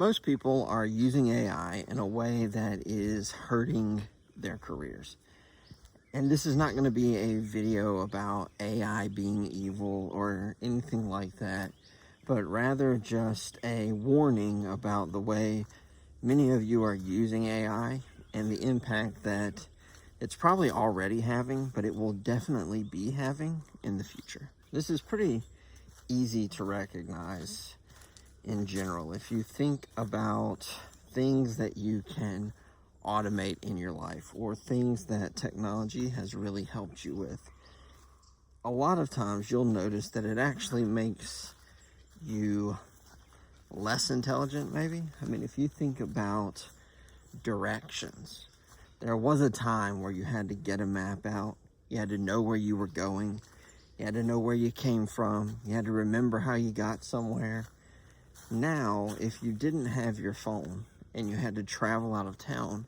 Most people are using AI in a way that is hurting their careers. And this is not going to be a video about AI being evil or anything like that, but rather just a warning about the way many of you are using AI and the impact that it's probably already having, but it will definitely be having in the future. This is pretty easy to recognize in general. If you think about things that you can automate in your life or things that technology has really helped you with, a lot of times you'll notice that it actually makes you less intelligent, maybe. I mean, if you think about directions, there was a time where you had to get a map out, you had to know where you were going, you had to know where you came from, you had to remember how you got somewhere. Now, if you didn't have your phone and you had to travel out of town,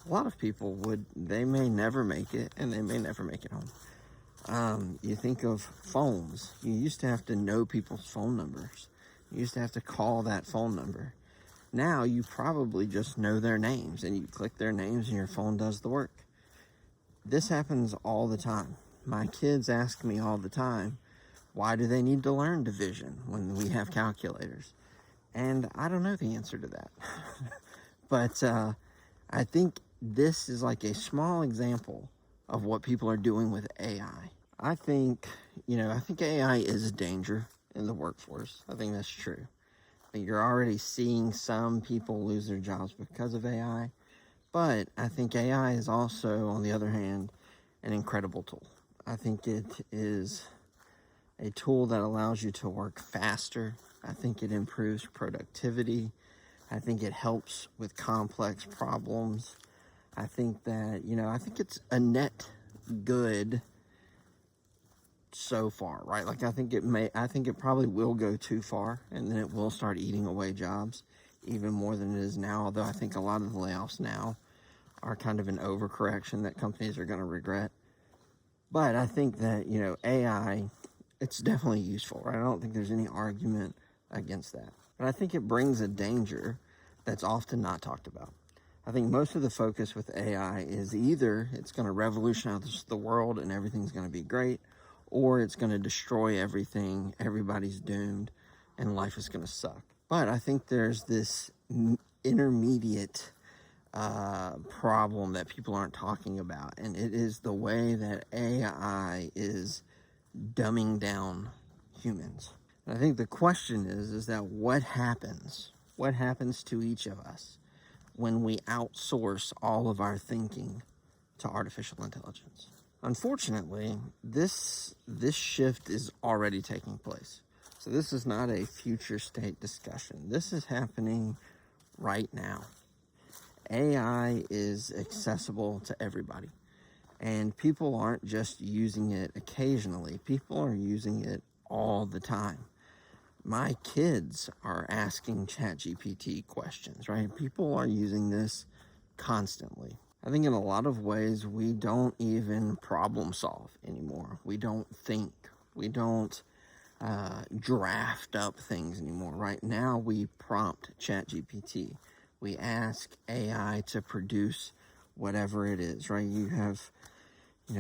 a lot of people they may never make it, and they may never make it home. You think of phones. You used to have to know people's phone numbers. You used to have to call that phone number. Now you probably just know their names, and you click their names and your phone does the work. This happens all the time. My kids ask me all the time, why do they need to learn division when we have calculators? And I don't know the answer to that. But I think this is like a small example of what people are doing with AI. I think AI is a danger in the workforce. I think that's true. I think you're already seeing some people lose their jobs because of AI. But I think AI is also, on the other hand, an incredible tool. I think it is a tool that allows you to work faster. I think it improves productivity. I think it helps with complex problems. I think that, I think it's a net good so far, right? Like, I think it probably will go too far, and then it will start eating away jobs even more than it is now. Although I think a lot of the layoffs now are kind of an overcorrection that companies are going to regret. But I think that, AI, it's definitely useful, right? I don't think there's any argument against that. But I think it brings a danger that's often not talked about. I think most of the focus with AI is either it's going to revolutionize the world and everything's going to be great, or it's going to destroy everything, everybody's doomed, and life is going to suck. But I think there's this intermediate problem that people aren't talking about, and it is the way that AI is dumbing down humans. And I think the question is that what happens to each of us when we outsource all of our thinking to artificial intelligence? Unfortunately, this shift is already taking place. So this is not a future state discussion. This is happening right now. AI is accessible to everybody. And people aren't just using it occasionally. People are using it all the time. My kids are asking ChatGPT questions, right? People are using this constantly. I think in a lot of ways, we don't even problem solve anymore. We don't think. We don't draft up things anymore. Right now, we prompt ChatGPT. We ask AI to produce whatever it is, right? You have,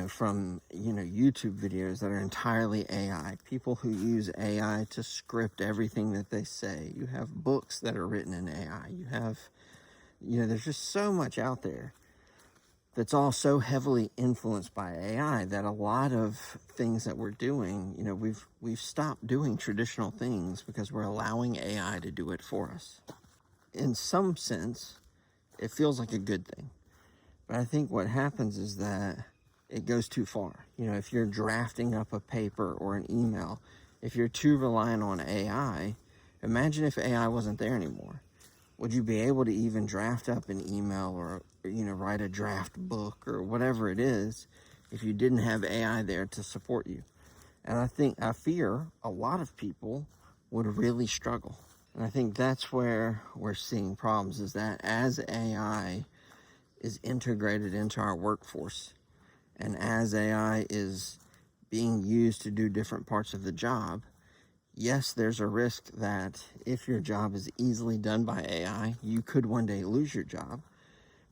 from, YouTube videos that are entirely AI, people who use AI to script everything that they say. You have books that are written in AI. You have, there's just so much out there that's all so heavily influenced by AI that a lot of things that we're doing, we've stopped doing traditional things because we're allowing AI to do it for us. In some sense, it feels like a good thing. But I think what happens is that it goes too far. If you're drafting up a paper or an email, if you're too reliant on AI, imagine if AI wasn't there anymore. Would you be able to even draft up an email or write a draft book or whatever it is if you didn't have AI there to support you? And I fear a lot of people would really struggle. And I think that's where we're seeing problems, is that as AI is integrated into our workforce, and as AI is being used to do different parts of the job, Yes, there's a risk that if your job is easily done by AI, you could one day lose your job.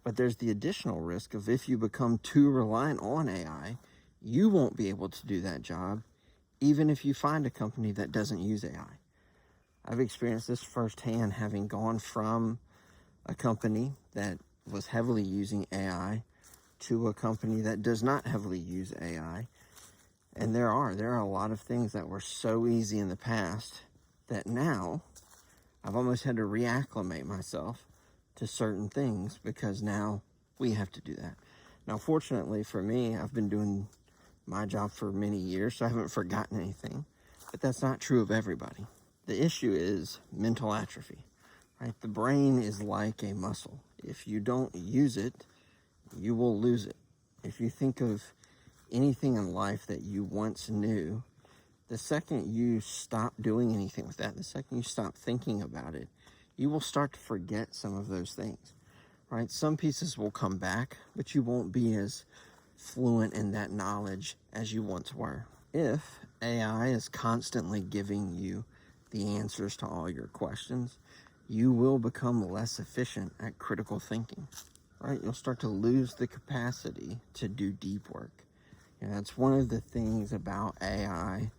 But there's the additional risk of if you become too reliant on AI, you won't be able to do that job, even if you find a company that doesn't use AI. I've experienced this firsthand, having gone from a company that was heavily using AI to a company that does not heavily use AI. And there are a lot of things that were so easy in the past that now I've almost had to reacclimate myself to certain things because now we have to do that. Now, fortunately for me, I've been doing my job for many years, so I haven't forgotten anything, but that's not true of everybody. The issue is mental atrophy, right? The brain is like a muscle. If you don't use it, you will lose it. If you think of anything in life that you once knew, the second you stop doing anything with that, the second you stop thinking about it, you will start to forget some of those things, right? Some pieces will come back, but you won't be as fluent in that knowledge as you once were. If AI is constantly giving you the answers to all your questions, you will become less efficient at critical thinking, right? You'll start to lose the capacity to do deep work. And that's one of the things about AI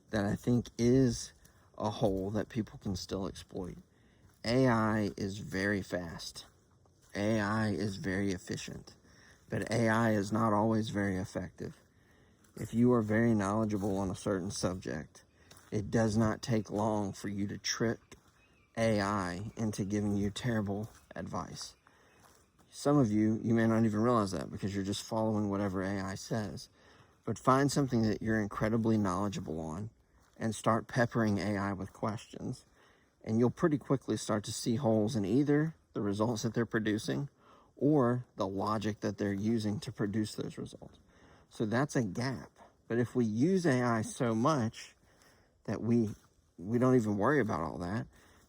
that I think is a hole that people can still exploit. AI is very fast. AI is very efficient. But AI is not always very effective. If you are very knowledgeable on a certain subject, it does not take long for you to trick AI into giving you terrible advice. Some of you may not even realize that because you're just following whatever AI says. But find something that you're incredibly knowledgeable on and start peppering AI with questions. And you'll pretty quickly start to see holes in either the results that they're producing or the logic that they're using to produce those results. So that's a gap. But if we use AI so much that we don't even worry about all that,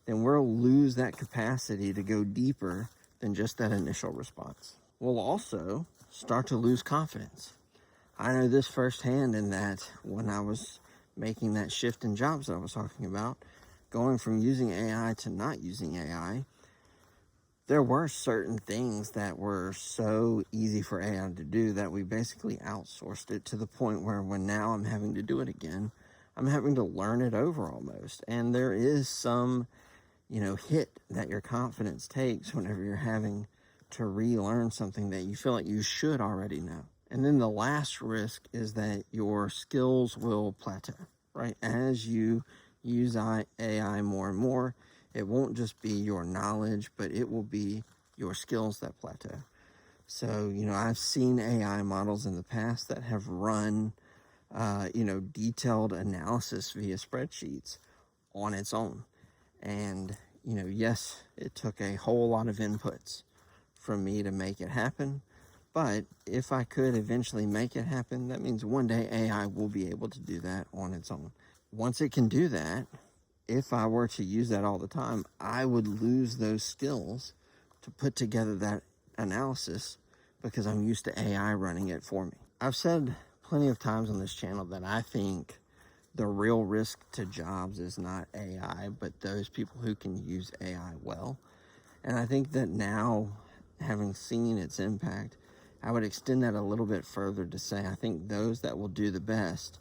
then we'll lose that capacity to go deeper than just that initial response. We'll also start to lose confidence. I know this firsthand in that when I was making that shift in jobs that I was talking about, going from using AI to not using AI, there were certain things that were so easy for AI to do that we basically outsourced it to the point where when now I'm having to do it again, I'm having to learn it over almost. And there is some, hit that your confidence takes whenever you're having to relearn something that you feel like you should already know. And then the last risk is that your skills will plateau, right? As you use AI more and more, it won't just be your knowledge, but it will be your skills that plateau. So, I've seen AI models in the past that have run, detailed analysis via spreadsheets on its own. And, yes, it took a whole lot of inputs from me to make it happen. But if I could eventually make it happen, that means one day AI will be able to do that on its own. Once it can do that, if I were to use that all the time, I would lose those skills to put together that analysis because I'm used to AI running it for me. I've said plenty of times on this channel that I think the real risk to jobs is not AI, but those people who can use AI well. And I think that now, having seen its impact, I would extend that a little bit further to say I think those that will do the best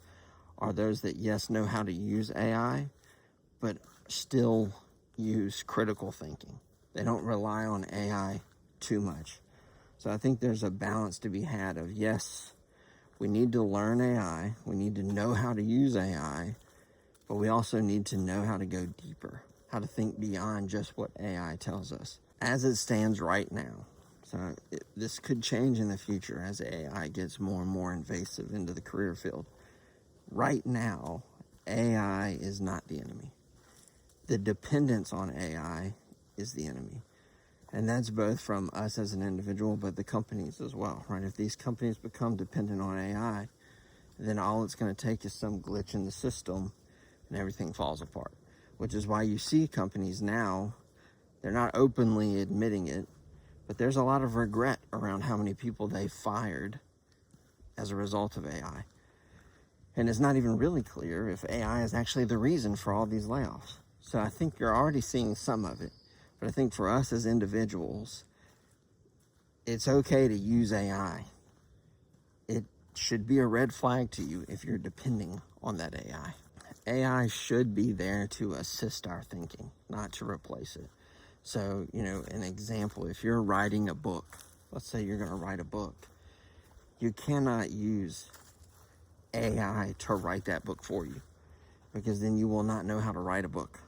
are those that, yes, know how to use AI, but still use critical thinking. They don't rely on AI too much. So I think there's a balance to be had of, yes, we need to learn AI, we need to know how to use AI, but we also need to know how to go deeper, how to think beyond just what AI tells us. As it stands right now, so this could change in the future as AI gets more and more invasive into the career field. Right now, AI is not the enemy. The dependence on AI is the enemy. And that's both from us as an individual, but the companies as well, right? If these companies become dependent on AI, then all it's going to take is some glitch in the system and everything falls apart. Which is why you see companies now, they're not openly admitting it, but there's a lot of regret around how many people they fired as a result of AI. And it's not even really clear if AI is actually the reason for all these layoffs. So I think you're already seeing some of it. But I think for us as individuals, it's okay to use AI. It should be a red flag to you if you're depending on that AI. AI should be there to assist our thinking, not to replace it. So, an example, if you're writing a book, let's say you're going to write a book, you cannot use AI to write that book for you, because then you will not know how to write a book.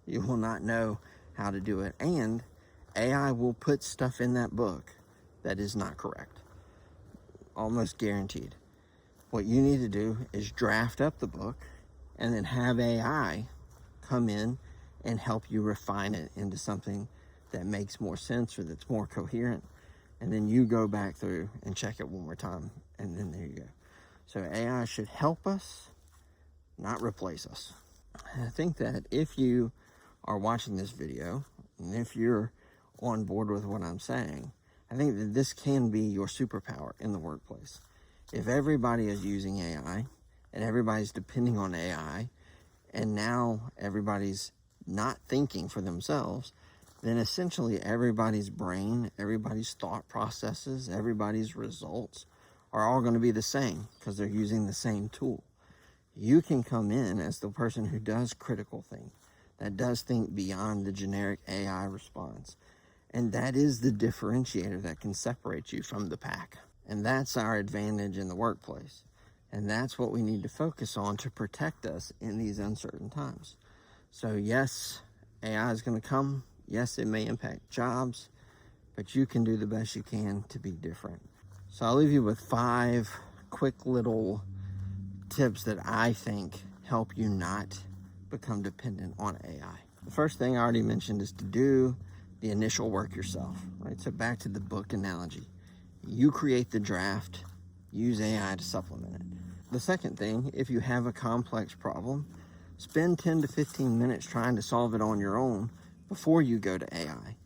You will not know how to do it. And AI will put stuff in that book that is not correct. Almost guaranteed. What you need to do is draft up the book and then have AI come in and help you refine it into something that makes more sense or that's more coherent. And then you go back through and check it one more time. And then there you go. So AI should help us, not replace us. And I think that if you are watching this video, and if you're on board with what I'm saying, I think that this can be your superpower in the workplace. If everybody is using AI and everybody's depending on AI, and now everybody's not thinking for themselves, then essentially everybody's brain, everybody's thought processes, everybody's results are all going to be the same because they're using the same tool. You can come in as the person who does critical think, that does think beyond the generic AI response. And that is the differentiator that can separate you from the pack. And that's our advantage in the workplace. And that's what we need to focus on to protect us in these uncertain times. So yes, AI is going to come. Yes, it may impact jobs, but you can do the best you can to be different. So I'll leave you with 5 quick little tips that I think help you not become dependent on AI. The first thing I already mentioned is to do the initial work yourself, right? So back to the book analogy. You create the draft, use AI to supplement it. The second thing, if you have a complex problem, spend 10 to 15 minutes trying to solve it on your own before you go to AI.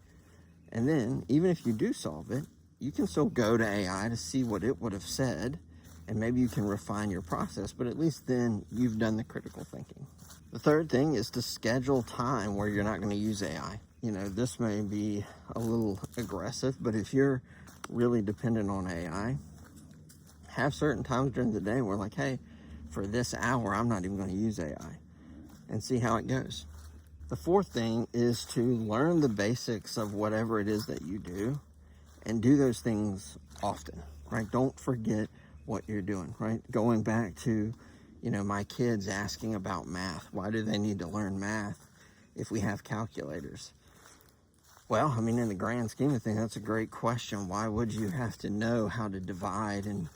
And then, even if you do solve it, you can still go to AI to see what it would have said, and maybe you can refine your process, but at least then you've done the critical thinking. The third thing is to schedule time where you're not going to use AI. This may be a little aggressive, but if you're really dependent on AI, have certain times during the day where like, hey, for this hour, I'm not even going to use AI, and see how it goes. The fourth thing is to learn the basics of whatever it is that you do and do those things often, right? Don't forget what you're doing, right? Going back to, my kids asking about math. Why do they need to learn math if we have calculators? Well, in the grand scheme of things, that's a great question. Why would you have to know how to divide and,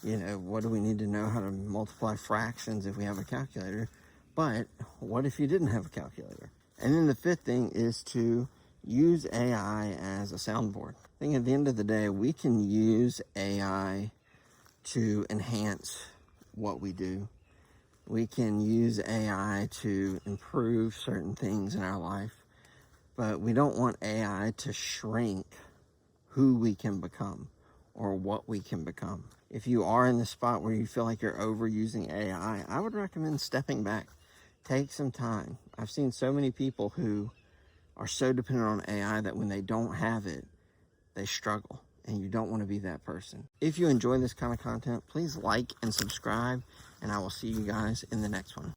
what do we need to know how to multiply fractions if we have a calculator? But what if you didn't have a calculator? And then the fifth thing is to use AI as a soundboard. I think at the end of the day, we can use AI to enhance what we do. We can use AI to improve certain things in our life, but we don't want AI to shrink who we can become or what we can become. If you are in the spot where you feel like you're overusing AI, I would recommend stepping back. Take some time. I've seen so many people who are so dependent on AI that when they don't have it, they struggle. And you don't want to be that person. If you enjoy this kind of content, please like and subscribe, and I will see you guys in the next one.